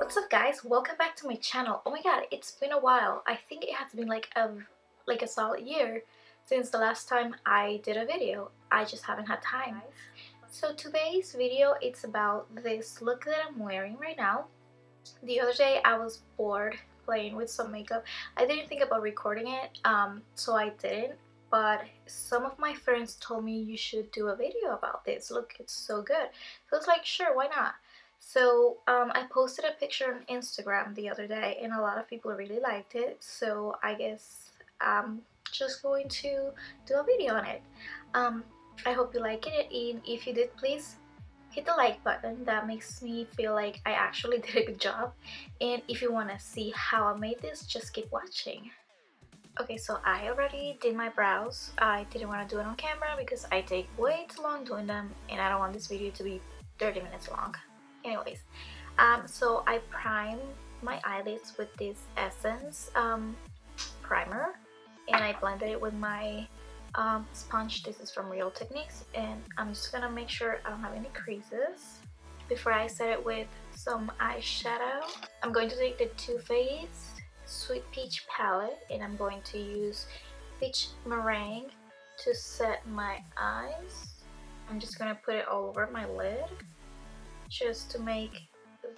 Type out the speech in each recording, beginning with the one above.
What's up guys, welcome back to my channel. Oh my god, it's been a while. I think it has been like a solid year since the last time I did a video. I just haven't had time. So today's video, it's about this look that I'm wearing right now. The other day I was bored playing with some makeup. I didn't think about recording it, so I didn't. But some of my friends told me you should do a video about this. Look, it's so good. So I was like, sure, why not? So I posted a picture on Instagram the other day and a lot of people really liked it. So I guess I'm just going to do a video on it. I hope you like it, and if you did, please hit the like button. That makes me feel like I actually did a good job. And if you want to see how I made this, just keep watching. Okay, so I already did my brows. I didn't want to do it on camera because I take way too long doing them and I don't want this video to be 30 minutes long. Anyways, so I primed my eyelids with this Essence primer, and I blended it with my sponge. This is from Real Techniques, and I'm just gonna make sure I don't have any creases before I set it with some eyeshadow. I'm going to take the Too Faced Sweet Peach palette, and I'm going to use Peach Meringue to set my eyes. I'm just gonna put it all over my lid just to make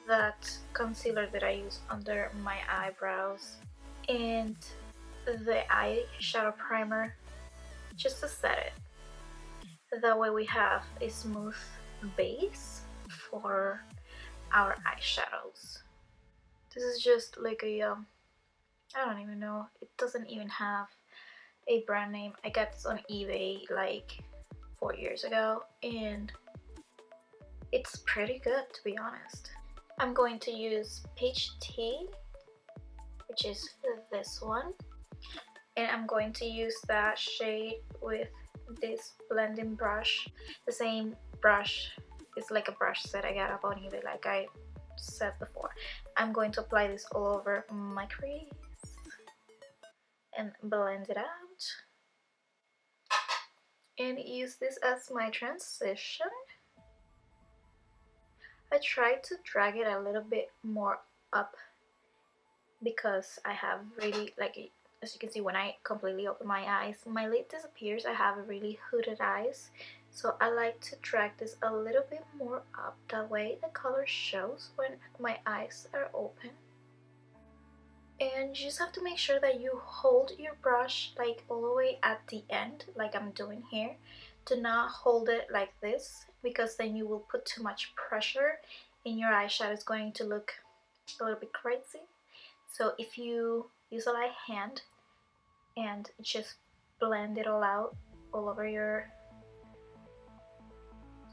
that concealer that I use under my eyebrows, and the eyeshadow primer just to set it. That way we have a smooth base for our eyeshadows. This is just like a I don't even know, it doesn't even have a brand name. I got this on eBay like 4 years ago and it's pretty good, to be honest. I'm going to use Peach Tea, which is this one, and I'm going to use that shade with this blending brush. The same brush is like a brush set I got up on eBay, like I said before. I'm going to apply this all over my crease and blend it out and use this as my transition. I tried to drag it a little bit more up because I have really, like, as you can see, when I completely open my eyes, my lid disappears. I have really hooded eyes, so I like to drag this a little bit more up. That way the color shows when my eyes are open. And you just have to make sure that you hold your brush like all the way at the end, like I'm doing here. Do not hold it like this, because then you will put too much pressure and your eyeshadow is going to look a little bit crazy. So if you use a light hand and just blend it all out all over your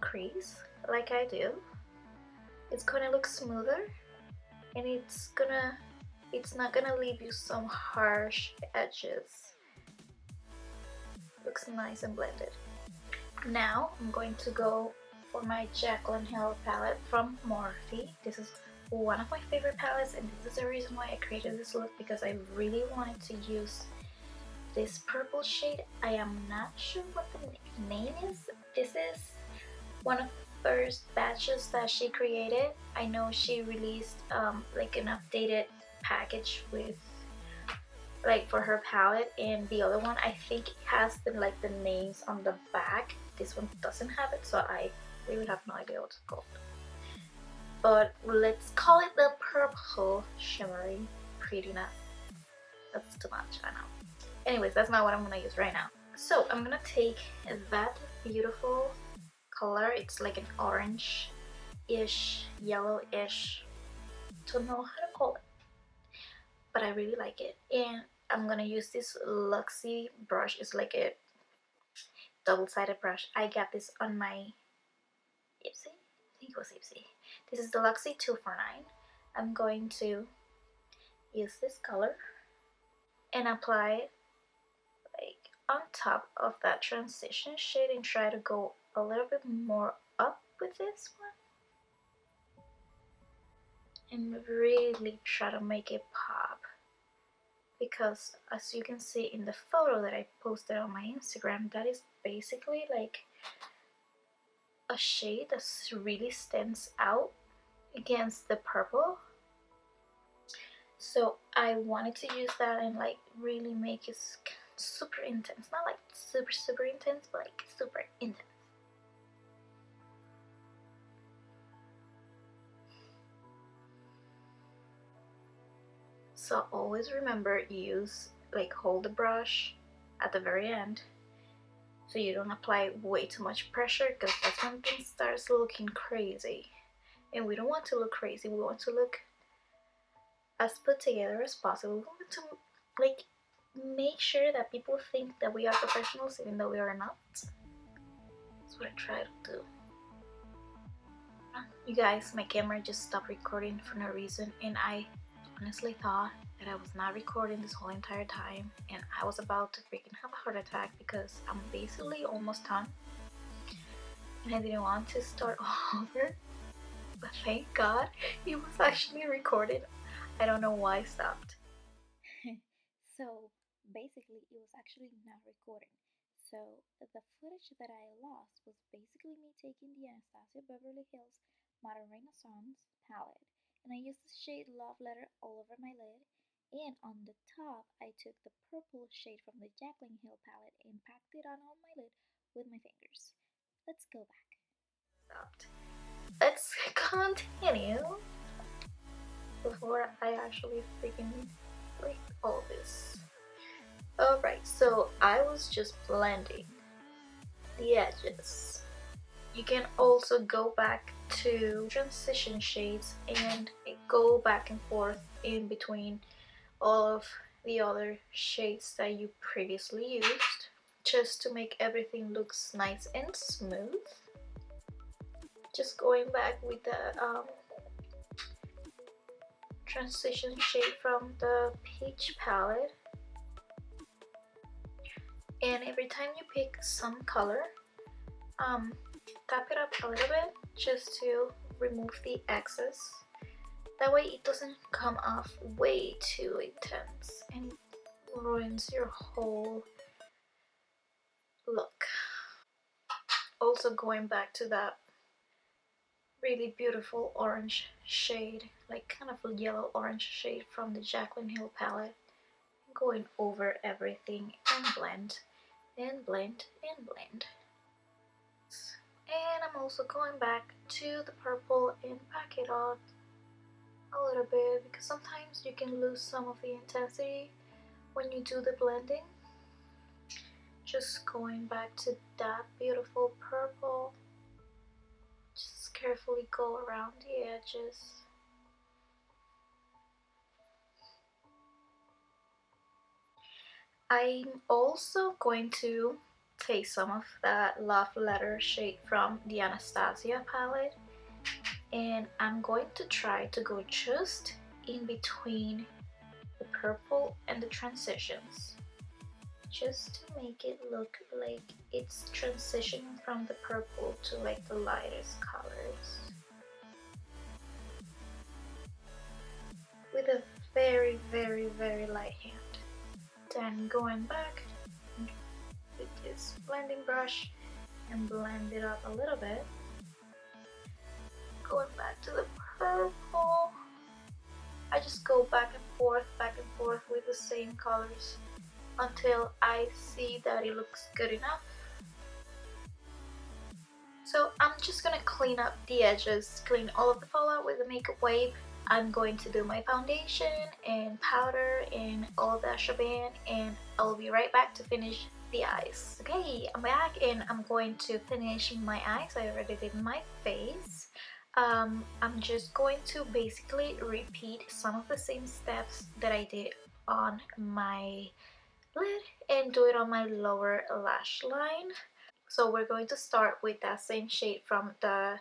crease like I do, it's gonna look smoother, and it's not gonna leave you some harsh edges. Looks nice and blended. Now I'm going to go for my Jaclyn Hill palette from Morphe. This is one of my favorite palettes, and this is the reason why I created this look, because I really wanted to use this purple shade. I am not sure what the name is. This is one of the first batches that she created. I know she released like an updated package with, like, for her palette, and the other one I think has the names on the back. This one doesn't have it, so I really have no idea what it's called, but let's call it the purple shimmery prettiness. That's too much, I know. Anyways, that's not what I'm gonna use right now. So I'm gonna take that beautiful color. It's like an orange-ish, yellow-ish, don't know how to call it, but I really like it. And I'm gonna use this Luxie brush. It's like a double-sided brush. I got this on my Ipsy. I think it was Ipsy. This is the Luxie 249. I'm going to use this color and apply it like on top of that transition shade and try to go a little bit more up with this one and really try to make it pop, because as you can see in the photo that I posted on my Instagram, that is basically like a shade that really stands out against the purple. So I wanted to use that and like really make it super intense. Not like super intense, but like super intense. So always remember, hold the brush at the very end so you don't apply way too much pressure, because that's when things starts looking crazy. And we don't want to look crazy, we want to look as put together as possible. We want to like make sure that people think that we are professionals even though we are not. That's what I try to do. You guys, my camera just stopped recording for no reason, and I honestly thought that I was not recording this whole entire time, and I was about to freaking have a heart attack because I'm basically almost done and I didn't want to start all over, but thank God it was actually recorded. I don't know why I stopped. So basically, it was actually not recording. So the footage that I lost was basically me taking the Anastasia Beverly Hills Modern Renaissance palette, and I used the shade Love Letter all over my lid. And on the top, I took the purple shade from the Jaclyn Hill palette and packed it on my lid with my fingers. Let's go back. Stopped. Let's continue before I actually freaking break all this. Alright, so I was just blending the edges. You can also go back to transition shades and go back and forth in between all of the other shades that you previously used, just to make everything looks nice and smooth. Just going back with the transition shade from the peach palette, and every time you pick some color, tap it up a little bit just to remove the excess. That way it doesn't come off way too intense and it ruins your whole look. Also going back to that really beautiful orange shade, like kind of a yellow orange shade from the Jaclyn Hill palette, going over everything and blend and blend and blend. And I'm also going back to the purple and pack it on a little bit, because sometimes you can lose some of the intensity when you do the blending. Just going back to that beautiful purple, just carefully go around the edges. I'm also going to take some of that Love Letter shade from the Anastasia palette, and I'm going to try to go just in between the purple and the transitions, just to make it look like it's transitioning from the purple to like the lightest colors, with a very light hand. Then going back with this blending brush and blend it up a little bit. Going back to the purple, I just go back and forth with the same colors until I see that it looks good enough. So I'm just gonna clean up the edges, clean all of the fallout with the makeup wipe. I'm going to do my foundation and powder and all that shebang, and I'll be right back to finish the eyes. Okay, I'm back and I'm going to finish my eyes. I already did my face. I'm just going to basically repeat some of the same steps that I did on my lid and do it on my lower lash line. So we're going to start with that same shade from the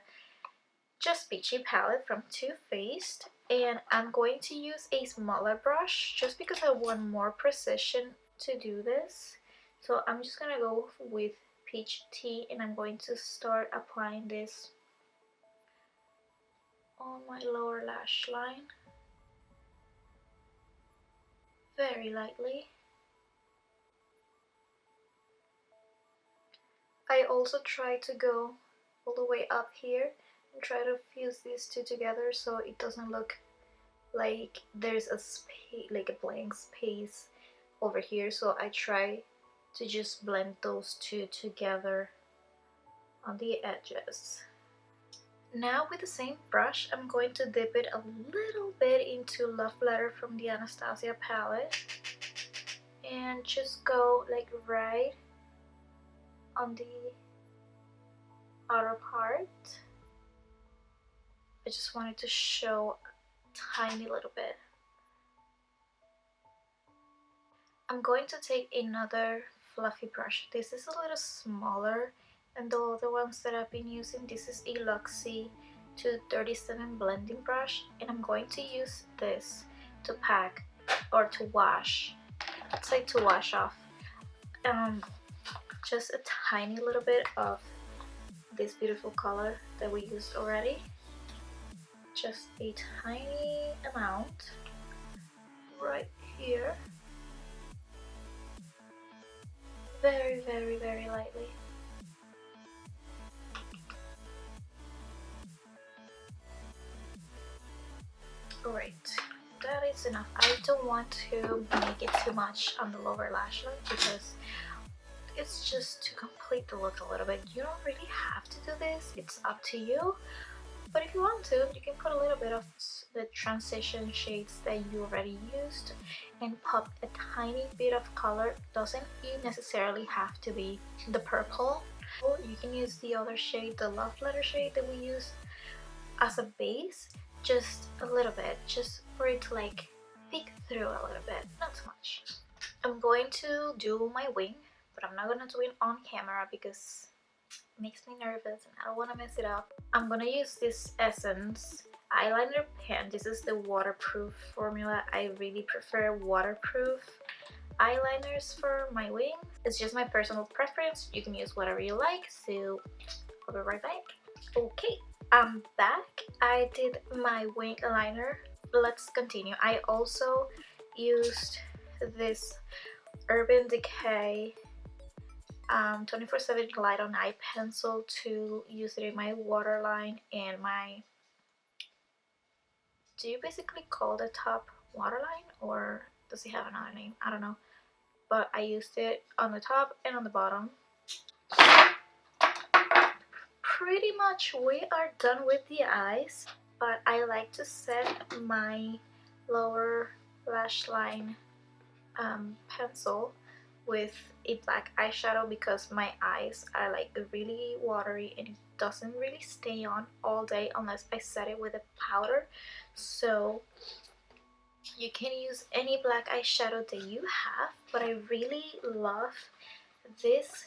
Just Peachy palette from Too Faced, and I'm going to use a smaller brush just because I want more precision to do this. So I'm just gonna go with Peach Tea, and I'm going to start applying this on my lower lash line very lightly. I also try to go all the way up here and try to fuse these two together so it doesn't look like there's a space, like a blank space over here, so I try to just blend those two together on the edges. Now with the same brush, I'm going to dip it a little bit into Love Letter from the Anastasia palette and just go like right on the outer part. I just wanted to show a tiny little bit. I'm going to take another fluffy brush. This is a little smaller than the other ones that I've been using. This is a Luxie 237 blending brush, and I'm going to use this to pack or to wash. Let's say to wash off just a tiny little bit of this beautiful color that we used already. Just a tiny amount right here. Very, very, very lightly. Alright, that is enough. I don't want to make it too much on the lower lash line because it's just to complete the look a little bit. You don't really have to do this, it's up to you. But if you want to, you can put a little bit of the transition shades that you already used and pop a tiny bit of color. Doesn't necessarily have to be the purple. You can use the other shade, the Love Letter shade that we used as a base, just a little bit, just for it to like peek through a little bit, not too much. I'm going to do my wing, but I'm not gonna do it on camera because it makes me nervous and I don't want to mess it up. I'm gonna use this Essence eyeliner pen. This is the waterproof formula. I really prefer waterproof eyeliners for my wings. It's just my personal preference. You can use whatever you like, so I'll be right back. Okay, I'm back. I did my wing liner. Let's continue. I also used this Urban Decay 24/7 Glide on Eye pencil to use it in my waterline and my, do you basically call the top waterline or does it have another name? I don't know, but I used it on the top and on the bottom. Pretty much we are done with the eyes, but I like to set my lower lash line pencil with a black eyeshadow because my eyes are like really watery and it doesn't really stay on all day unless I set it with a powder. So you can use any black eyeshadow that you have, but I really love this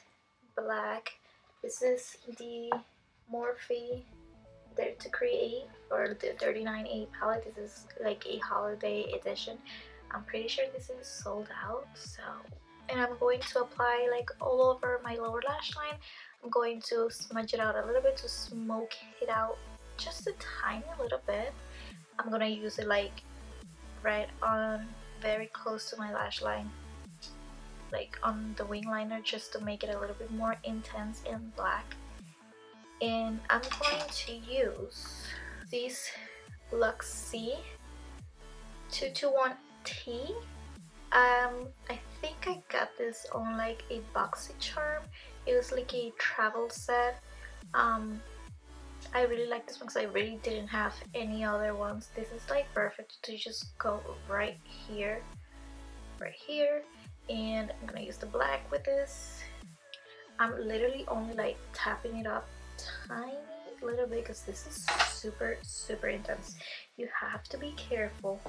black. This is the Morphe Dare to Create or the 39A palette. This is like a holiday edition. I'm pretty sure this is sold out, so, and I'm going to apply like all over my lower lash line. I'm going to smudge it out a little bit to smoke it out just a tiny little bit. I'm gonna use it like right on, very close to my lash line, like on the wing liner, just to make it a little bit more intense and black. And I'm going to use this Luxie 221T. I think I got this on like a BoxyCharm. It was like a travel set. I really like this one because I really didn't have any other ones. This is like perfect to just go right here, and I'm gonna use the black with this. I'm literally only like tapping it up tiny little bit because this is super intense. You have to be careful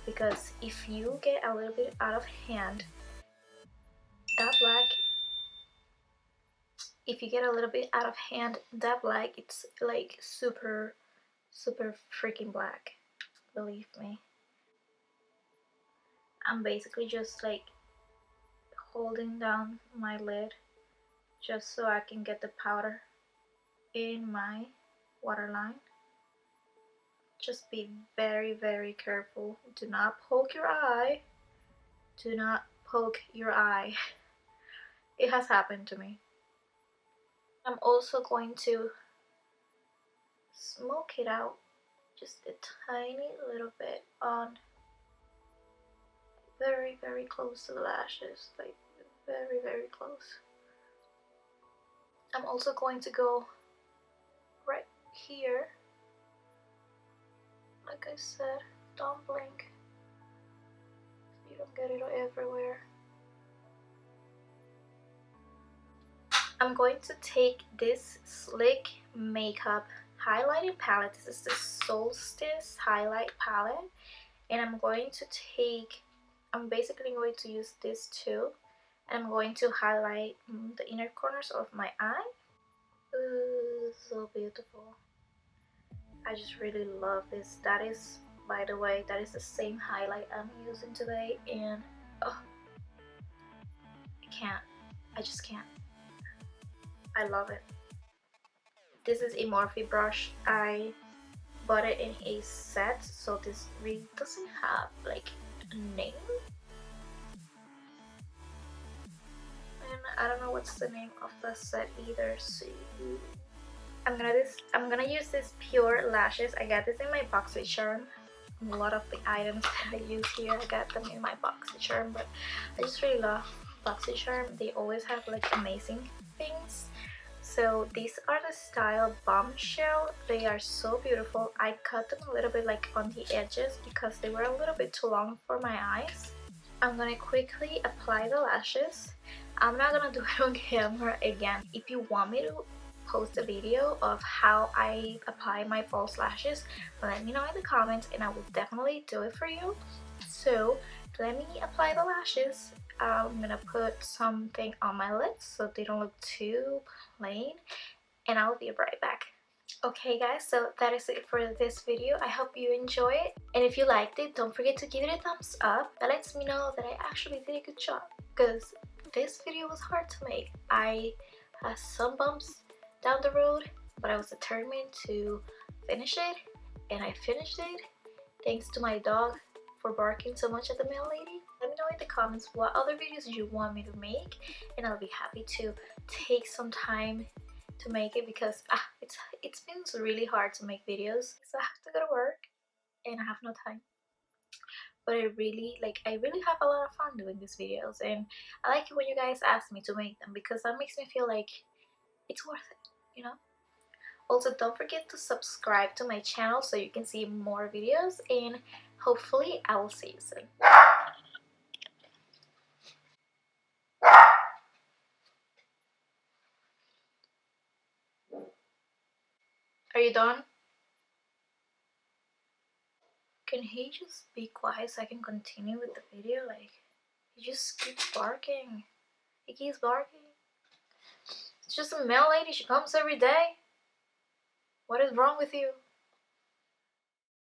because if you get a little bit out of hand, that black, if you get a little bit out of hand, that black, it's like super freaking black, believe me. I'm basically just like holding down my lid just so I can get the powder in my waterline. Just be very careful. Do not poke your eye. Do not poke your eye. It has happened to me. I'm also going to smoke it out just a tiny little bit on very, very close to the lashes, like very, very close. I'm also going to go right here. Like I said, don't blink so you don't get it everywhere. I'm going to take this Slick Makeup highlighting palette. This is the Solstice highlight palette, and I'm basically going to use this too. I'm going to highlight the inner corners of my eye. Ooh, so beautiful. I just really love this. That is, by the way, that is the same highlight I'm using today, and oh, I can't. I just can't. I love it. This is a Morphe brush. I bought it in a set, so this really doesn't have like a name. And I don't know what's the name of the set either. So I'm gonna use this Pure Lashes. I got this in my BoxyCharm. A lot of the items that I use here, I got them in my BoxyCharm, but I just really love BoxyCharm. They always have like amazing things. So these are the style Bombshell. They are so beautiful. I cut them a little bit like on the edges because they were a little bit too long for my eyes. I'm gonna quickly apply the lashes. I'm not gonna do it on camera again. If you want me to post a video of how I apply my false lashes, let me know in the comments and I will definitely do it for you. So let me apply the lashes. I'm gonna put something on my lips so they don't look too plain, and I'll be right back. Okay guys, so that is it for this video. I hope you enjoy it, and if you liked it, don't forget to give it a thumbs up. That lets me know that I actually did a good job, because this video was hard to make. I had some bumps down the road, but I was determined to finish it, and I finished it thanks to my dog for barking so much at the mail lady. Let me know in the comments what other videos you want me to make, and I'll be happy to take some time to make it, because it's been really hard to make videos, so I have to go to work and I have no time. But I really have a lot of fun doing these videos, and I like it when you guys ask me to make them, because that makes me feel like it's worth it, you know. Also, don't forget to subscribe to my channel so you can see more videos, and hopefully I will see you soon. Are you done? Can he just be quiet so I can continue with the video? Like, he just keeps barking. He keeps barking. It's just a mail lady. She comes every day. What is wrong with you?